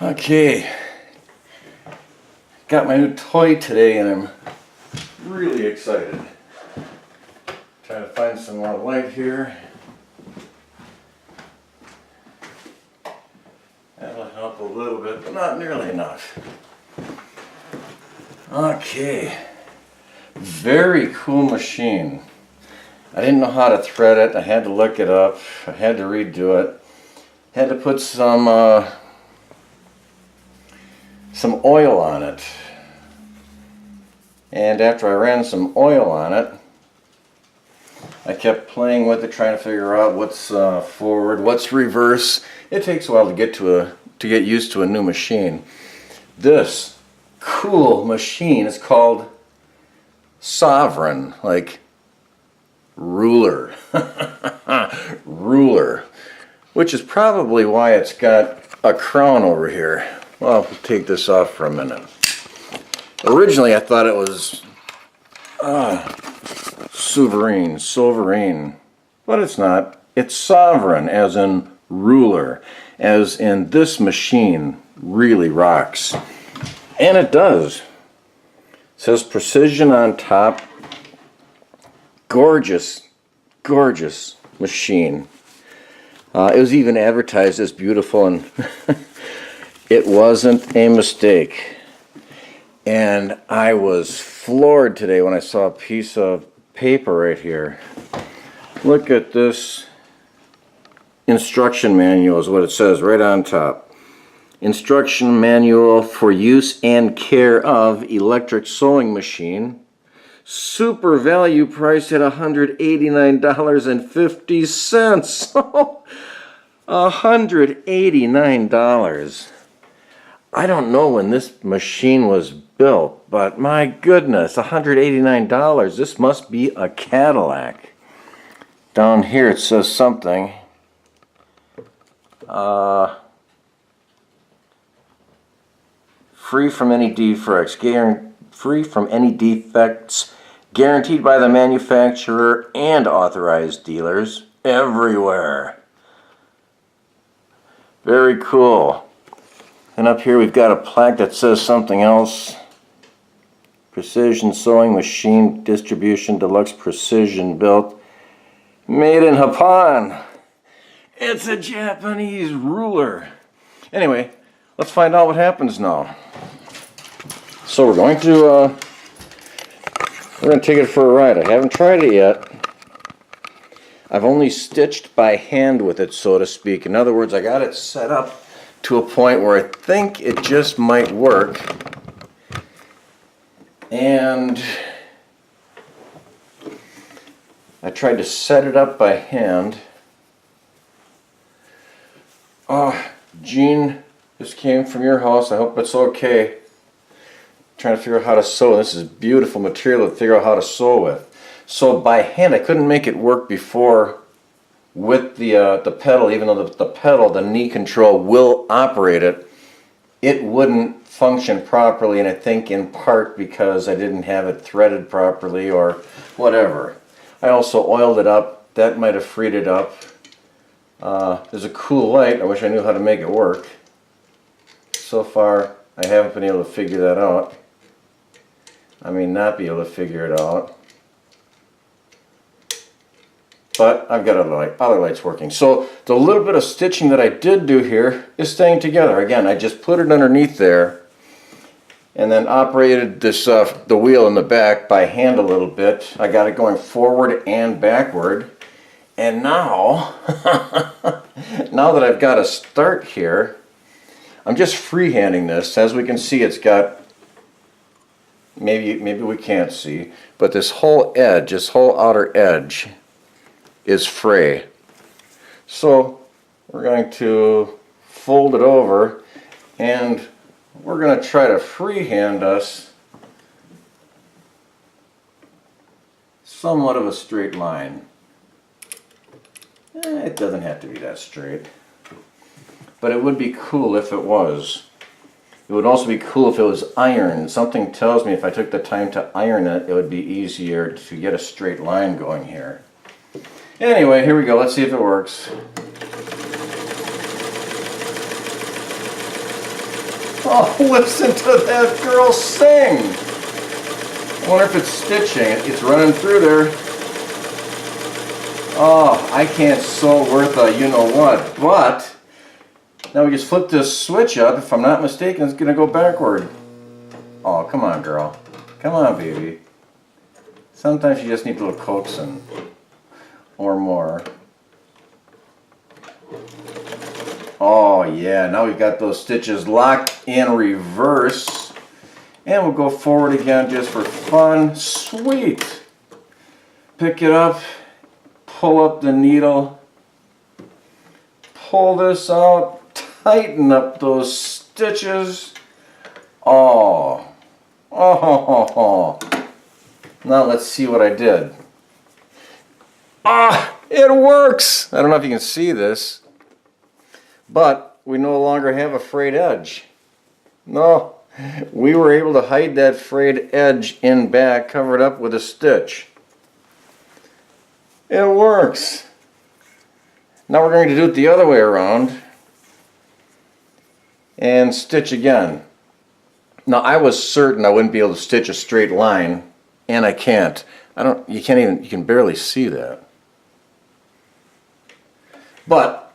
Okay, got my new toy today and I'm really excited. Trying to find some more light here. That'll help a little bit, but not nearly enough. Okay, very cool machine. I didn't know how to thread it. I had to look it up. I had to redo it. Had to put some oil on it. And after I ran some oil on it, I kept playing with it, trying to figure out what's forward, what's reverse. It takes a while to get used to a new machine. This cool machine is called Sovereign, like ruler. Ruler, which is probably why it's got a crown over here. Well, we'll take this off for a minute. Originally I thought it was Sovereign, but it's not. It's Sovereign, as in ruler, as in this machine really rocks. And it does. It says precision on top. Gorgeous, gorgeous machine. It was even advertised as beautiful, and it wasn't a mistake. And I was floored today when I saw a piece of paper right here. Look at this instruction manual is what it says right on top. Instruction manual for use and care of electric sewing machine. Super value priced at $189.50. $189. I don't know when this machine was built, but my goodness, $189. This must be a Cadillac. Down here it says something. Free from any defects. Free from any defects. Guaranteed by the manufacturer and authorized dealers everywhere. Very cool. And up here we've got a plaque that says something else. Precision Sewing Machine Distribution Deluxe Precision Built. Made in Japan. It's a Japanese ruler. Anyway, let's find out what happens now. So we're going to take it for a ride. I haven't tried it yet. I've only stitched by hand with it, so to speak. In other words, I got it set up to a point where I think it just might work. And I tried to set it up by hand. Oh, Jean, this came from your house. I hope it's okay. Trying to figure out how to sew. This is beautiful material to figure out how to sew with. So by hand, I couldn't make it work before with the pedal. Even though the pedal, the knee control, will operate it, it wouldn't function properly, and I think in part because I didn't have it threaded properly or whatever. I also oiled it up. That might have freed it up. There's a cool light. I wish I knew how to make it work. So far, I haven't been able to figure that out. I may not be able to figure it out. But I've got other lights working. So the little bit of stitching that I did do here is staying together. Again, I just put it underneath there and then operated this the wheel in the back by hand a little bit. I got it going forward and backward. And now, now that I've got a start here, I'm just freehanding this. As we can see, it's got, maybe we can't see, but this whole edge, this whole outer edge is fray. So we're going to fold it over and we're going to try to freehand us somewhat of a straight line. It doesn't have to be that straight, but it would be cool if it was. It would also be cool if it was ironed. Something tells me if I took the time to iron it, it would be easier to get a straight line going here. Anyway, here we go. Let's see if it works. Oh, listen to that girl sing. I wonder if it's stitching. It's running through there. Oh, I can't sew worth a you-know-what. But, now we just flip this switch up. If I'm not mistaken, it's going to go backward. Oh, come on, girl. Come on, baby. Sometimes you just need a little coaxing. Or more. Oh, yeah. Now we've got those stitches locked in reverse. And we'll go forward again just for fun. Sweet. Pick it up. Pull up the needle, pull this out, tighten up those stitches. Oh, now let's see what I did. Ah, it works. I don't know if you can see this, but we no longer have a frayed edge. No, we were able to hide that frayed edge in back, cover it up with a stitch. It works. Now we're going to do it the other way around and stitch again. Now I was certain I wouldn't be able to stitch a straight line, and I can't. You can barely see that. But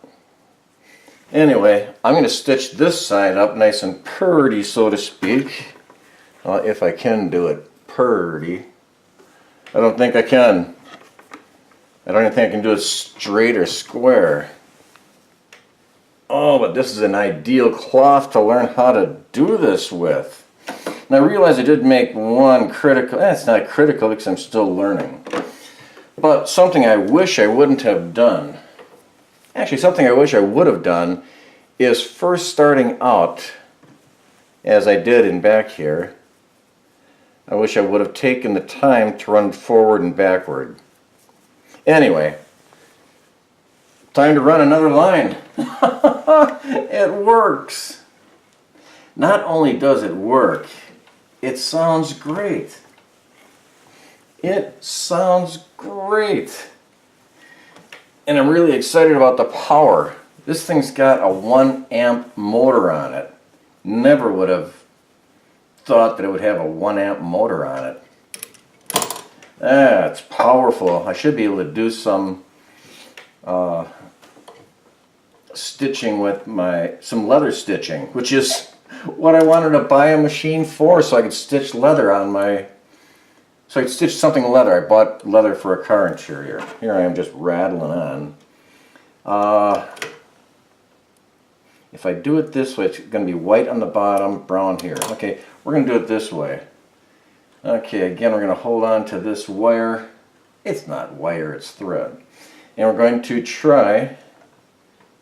anyway, I'm going to stitch this side up nice and purty, so to speak. If I can do it purty. I don't think I can. I don't even think I can do it straight or square. Oh, but this is an ideal cloth to learn how to do this with. And I realize I did make one critical, it's not critical because I'm still learning. But something I wish I wouldn't have done, actually something I wish I would have done, is first starting out, as I did in back here, I wish I would have taken the time to run forward and backward. Anyway, time to run another line. It works. Not only does it work, it sounds great. It sounds great. And I'm really excited about the power. This thing's got a 1 amp motor on it. Never would have thought that it would have a 1 amp motor on it. That's powerful. I should be able to do some stitching with some leather stitching, which is what I wanted to buy a machine for, so I could stitch leather on so I could stitch something leather. I bought leather for a car interior. Here I am just rattling on. If I do it this way, it's going to be white on the bottom, brown here. Okay, we're going to do it this way. Okay, again we're going to hold on to this wire. It's not wire, it's thread. And we're going to try,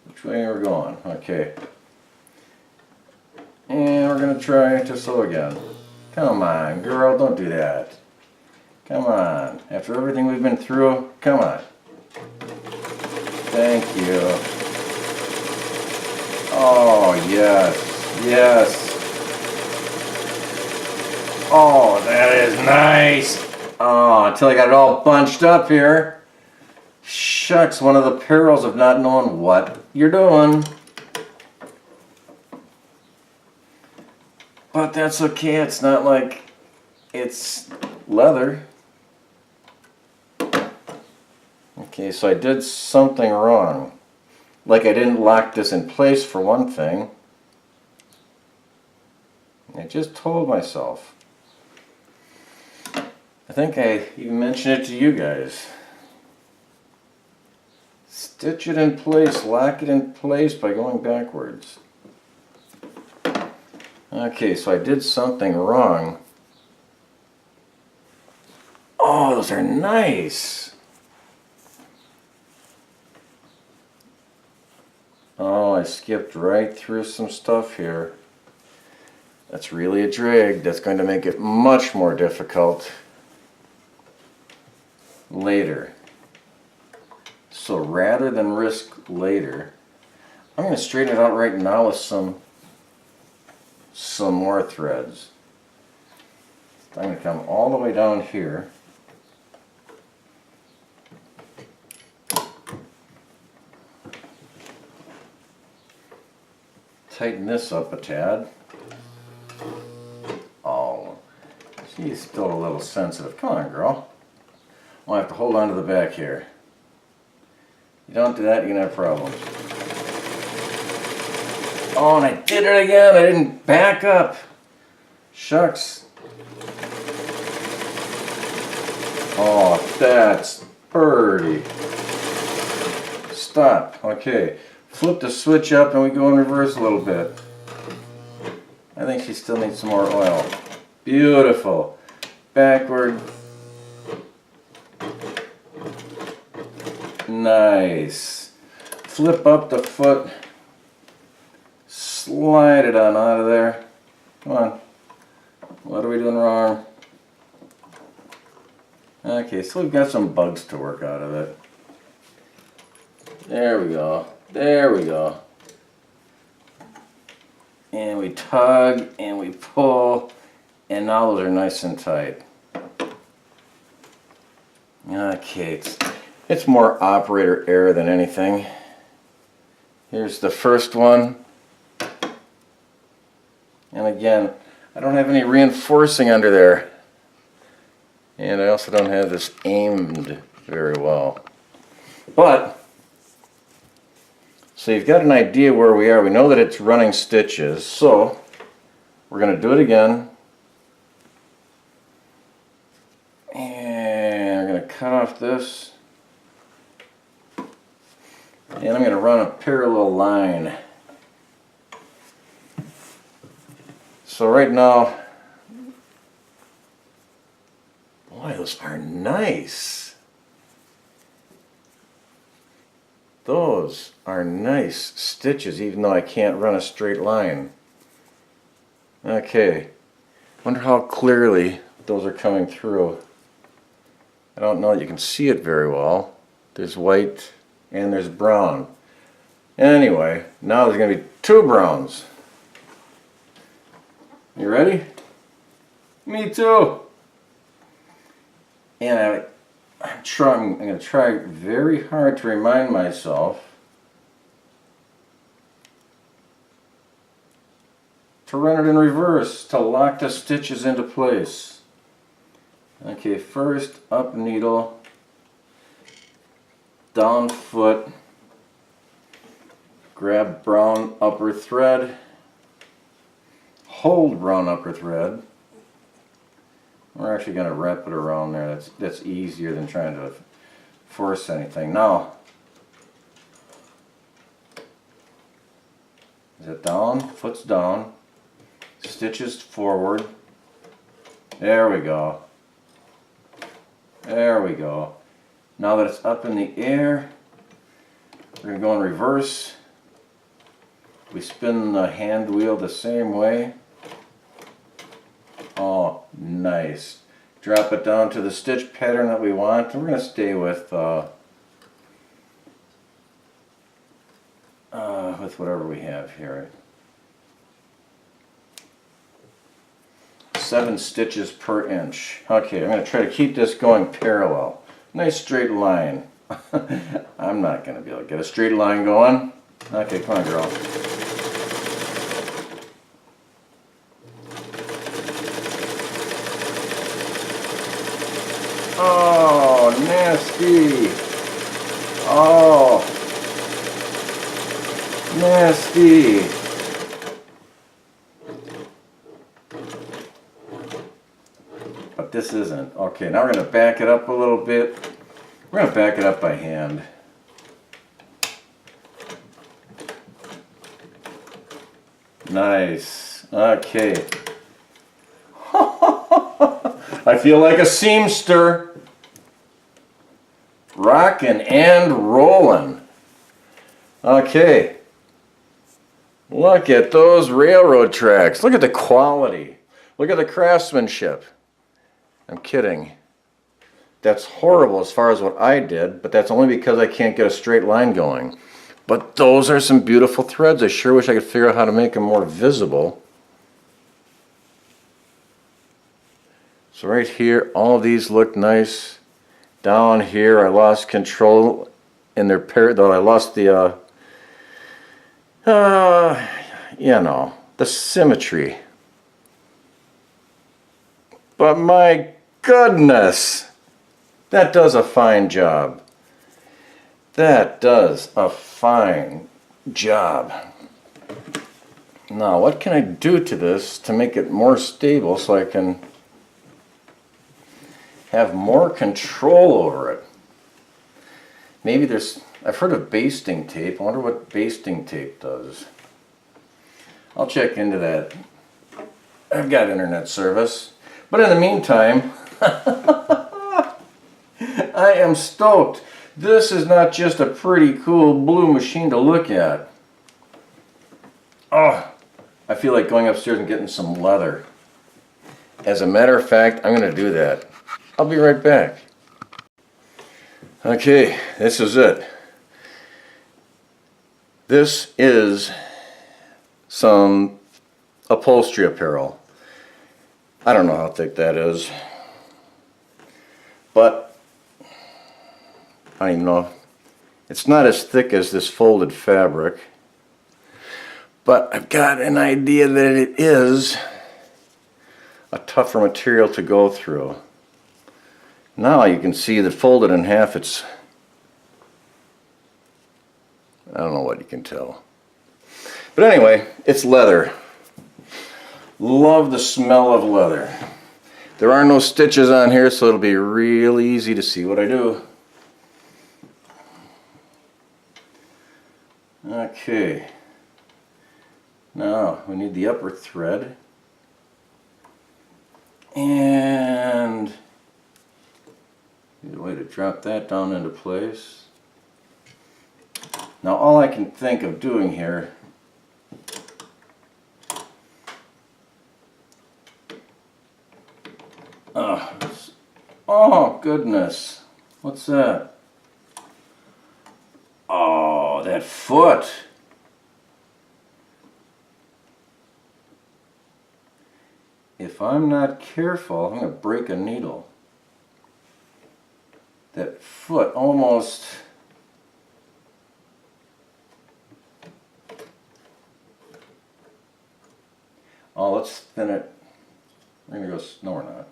which way are we going? Okay. And we're going to try to sew again. Come on, girl, don't do that. Come on. After everything we've been through, come on. Thank you. Oh, yes. Yes. Oh, that is nice. Oh, until I got it all bunched up here. Shucks, one of the perils of not knowing what you're doing. But that's okay, it's not like it's leather. Okay, so I did something wrong. Like I didn't lock this in place for one thing. I just told myself. I think I even mentioned it to you guys. Stitch it in place, lock it in place by going backwards. Okay, so I did something wrong. Oh, those are nice. Oh, I skipped right through some stuff here. That's really a drag. That's going to make it much more difficult later. So rather than risk later, I'm going to straighten it out right now with some more threads. I'm going to come all the way down here. Tighten this up a tad. She's still a little sensitive. Come on, girl. I'll have to hold on to the back here. You don't do that, you're gonna have problems. Oh, and I did it again. I didn't back up. Shucks. Oh, that's pretty. Stop. Okay. Flip the switch up and we go in reverse a little bit. I think she still needs some more oil. Beautiful. Backward. Nice. Flip up the foot. Slide it on out of there. Come on. What are we doing wrong? Okay, so we've got some bugs to work out of it. There we go. There we go. And we tug and we pull, and now those are nice and tight. Okay, it's more operator error than anything. Here's the first one. And again, I don't have any reinforcing under there. And I also don't have this aimed very well. But, so you've got an idea where we are. We know that it's running stitches. So, we're going to do it again. And I'm going to cut off this. And I'm going to run a parallel line. So right now, boy, those are nice. Those are nice stitches, even though I can't run a straight line. Okay, wonder how clearly those are coming through. I don't know that you can see it very well. There's white and there's brown. Anyway, now there's going to be two browns. You ready? Me too. And I'm going to try very hard to remind myself to run it in reverse to lock the stitches into place. Okay, first up needle, down foot, grab brown upper thread, hold brown upper thread. We're actually going to wrap it around there. That's easier than trying to force anything. Now, is it down? Foot's down. Stitches forward. There we go. There we go. Now that it's up in the air, we're going to go in reverse. We spin the hand wheel the same way. Oh, nice. Drop it down to the stitch pattern that we want. We're going to stay with whatever we have here. 7 stitches per inch. Okay, I'm going to try to keep this going parallel. Nice straight line. I'm not going to be able to get a straight line going. Okay, come on, girl. Oh, nasty. Oh, nasty. But this isn't. Okay, now we're going to back it up a little bit. We're going to back it up by hand. Nice. Okay. I feel like a seamster. Rocking and rolling. Okay. Look at those railroad tracks. Look at the quality. Look at the craftsmanship. I'm kidding. That's horrible as far as what I did, but that's only because I can't get a straight line going. But those are some beautiful threads. I sure wish I could figure out how to make them more visible. So right here, all of these look nice. Down here, I lost control in their pair, though I lost the, you know, the symmetry. But my goodness, that does a fine job. That does a fine job. Now, what can I do to this to make it more stable so I can have more control over it? Maybe I've heard of basting tape. I wonder what basting tape does. I'll check into that. I've got internet service. But in the meantime, I am stoked. This is not just a pretty cool blue machine to look at. Oh, I feel like going upstairs and getting some leather. As a matter of fact, I'm going to do that. I'll be right back. Okay, this is it. This is some upholstery apparel. I don't know how thick that is, but I don't even know. It's not as thick as this folded fabric, but I've got an idea that it is a tougher material to go through. Now you can see that folded in half, I don't know what you can tell. But anyway, it's leather. Love the smell of leather. There are no stitches on here, so it'll be real easy to see what I do. Okay. Now we need the upper thread. And need a way to drop that down into place. Now all I can think of doing here oh goodness, what's that? Oh, that foot. If I'm not careful, I'm going to break a needle. That foot almost... Oh, let's thin it. We're going to go... No, we're not.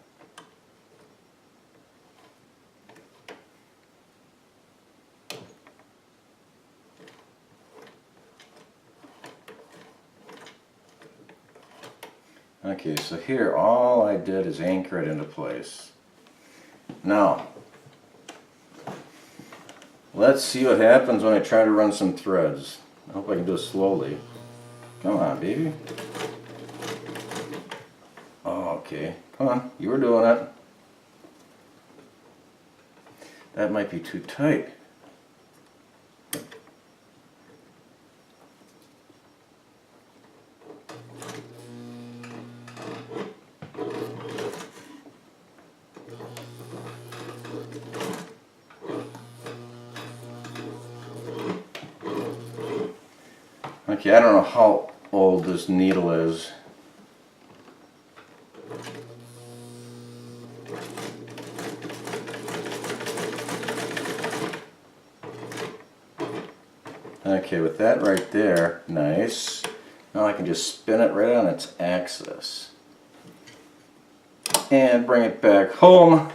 Okay, so here all I did is anchor it into place. Now, let's see what happens when I try to run some threads. I hope I can do it slowly. Come on, baby. Oh, okay, come on, you were doing it. That might be too tight. Okay, I don't know how old this needle is. Okay, with that right there, nice. Now I can just spin it right on its axis. And bring it back home.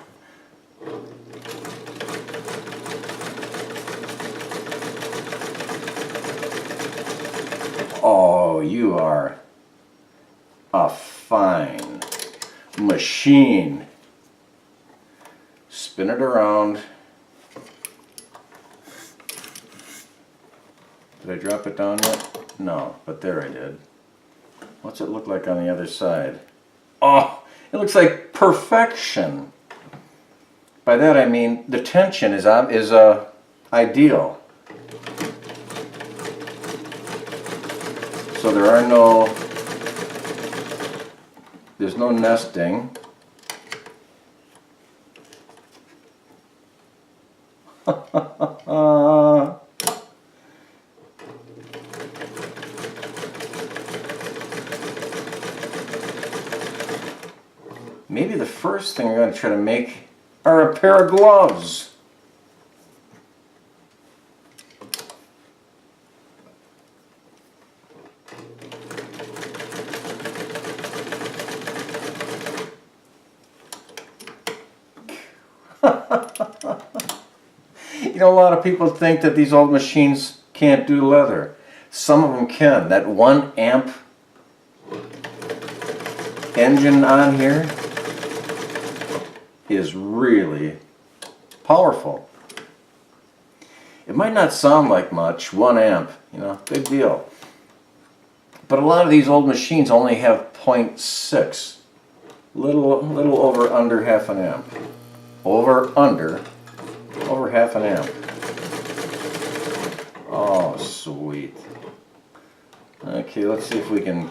Oh, you are a fine machine. Spin it around. Did I drop it down yet? No, but there I did. What's it look like on the other side? Oh, it looks like perfection. By that I mean the tension is ideal. So there's no nesting. Maybe the first thing we're going to try to make are a pair of gloves. You know, a lot of people think that these old machines can't do leather. Some of them can. That 1 amp engine on here is really powerful. It might not sound like much, 1 amp, you know, big deal. But a lot of these old machines only have 0.6, little over under half an amp. Over half an amp. Oh, sweet. Okay, let's see if we can,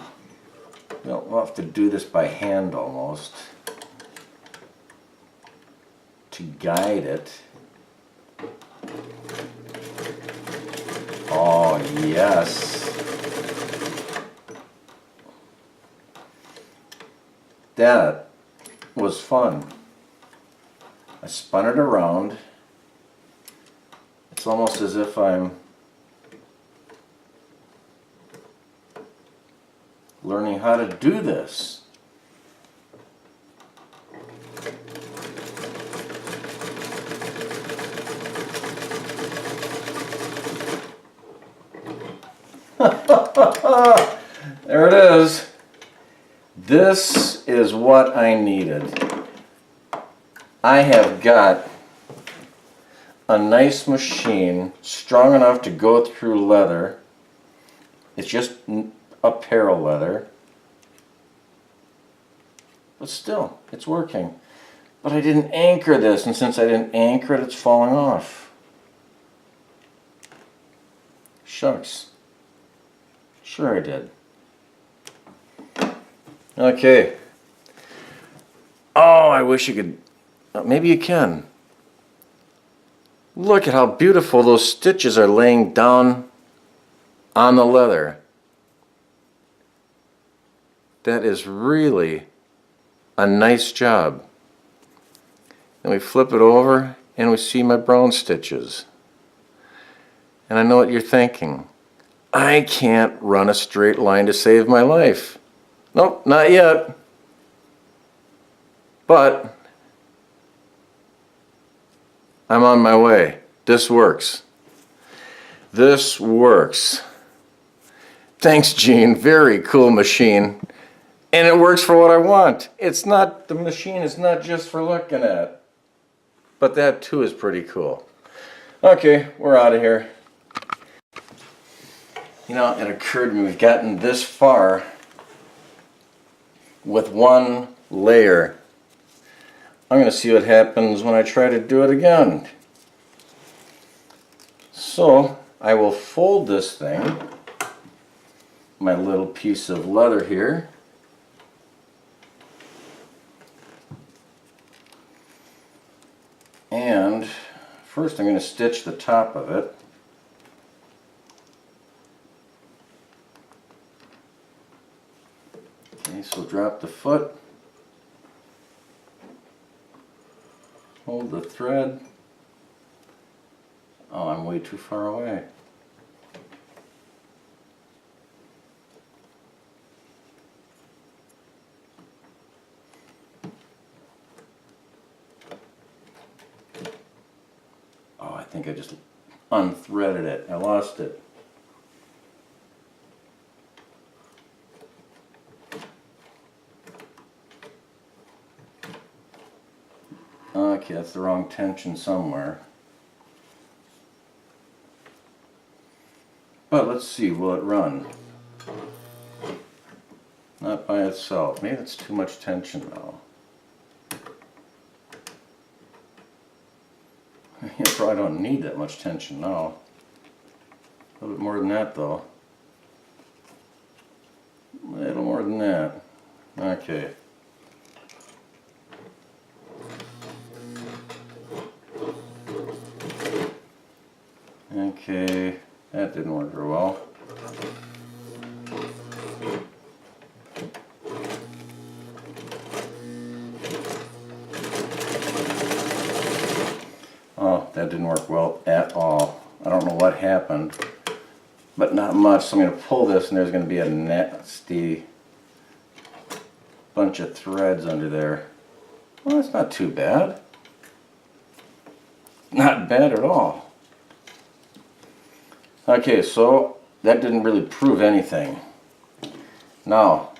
we'll have to do this by hand almost to guide it. Oh, yes. That was fun. I spun it around. It's almost as if I'm learning how to do this. There it is. This is what I needed. I have got a nice machine, strong enough to go through leather. It's just apparel leather. But still, it's working. But I didn't anchor this, and since I didn't anchor it, it's falling off. Shucks. Sure I did. Okay. Oh, I wish you could... maybe you can. Look at how beautiful those stitches are laying down on the leather. That is really a nice job. And we flip it over and we see my brown stitches. And I know what you're thinking. I can't run a straight line to save my life. Nope, not yet. But I'm on my way. This works. This works. Thanks, Gene. Very cool machine. And it works for what I want. It's not, the machine is not just for looking at. But that too is pretty cool. Okay, we're out of here. You know, it occurred to me we've gotten this far with one layer. I'm going to see what happens when I try to do it again. So I will fold this thing, my little piece of leather here, and first I'm going to stitch the top of it. Okay, so drop the foot, hold the thread. Oh, I'm way too far away. Oh, I think I just unthreaded it. I lost it. Okay, that's the wrong tension somewhere. But let's see, will it run? Not by itself. Maybe it's too much tension though. You probably don't need that much tension now. A little bit more than that though. A little more than that. Okay. Okay, that didn't work very well. Oh, that didn't work well at all. I don't know what happened, but not much. So I'm going to pull this and there's going to be a nasty bunch of threads under there. Well, that's not too bad. Not bad at all. Okay, so that didn't really prove anything. Now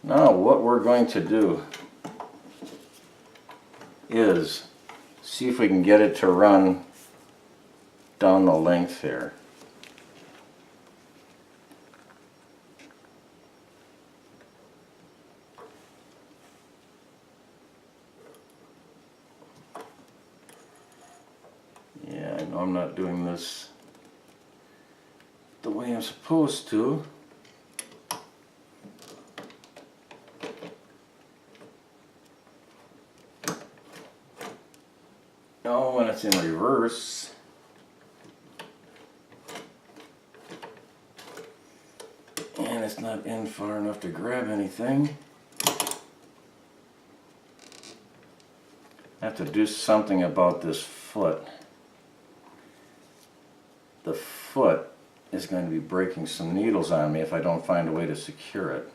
what we're going to do is see if we can get it to run down the length here. Yeah, I know I'm not doing this the way I'm supposed to. Oh, when it's in reverse. And it's not in far enough to grab anything. I have to do something about this foot. The foot is going to be breaking some needles on me if I don't find a way to secure it.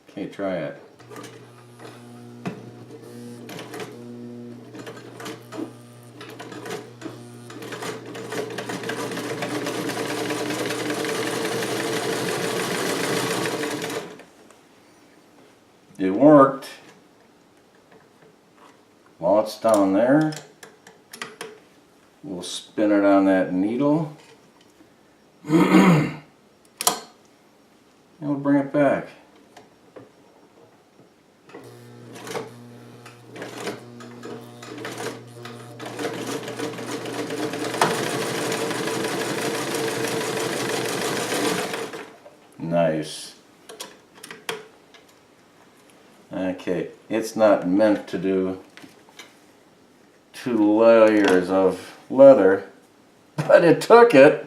Okay, try it. It worked. While it's down there, we'll spin it on that needle and we'll bring it back. Nice. Okay, it's not meant to do 2 layers of leather, but it took it.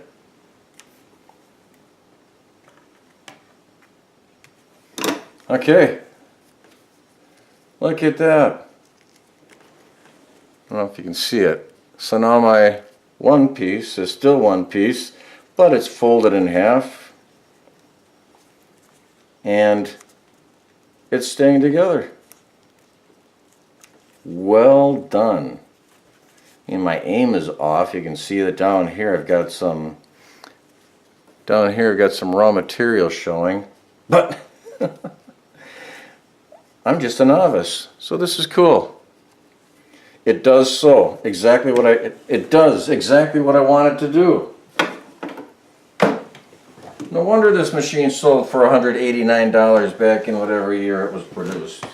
Okay, look at that. I don't know if you can see it. So now my one piece is still one piece, but it's folded in half and it's staying together. Well done. And my aim is off. You can see that down here I've got some raw material showing, but I'm just a novice, so this is cool. It does exactly what I want it to do. No wonder this machine sold for $189 back in whatever year it was produced.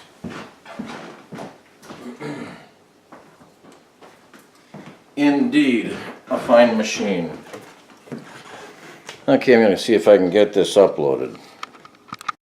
Indeed, a fine machine. Okay, I'm going to see if I can get this uploaded.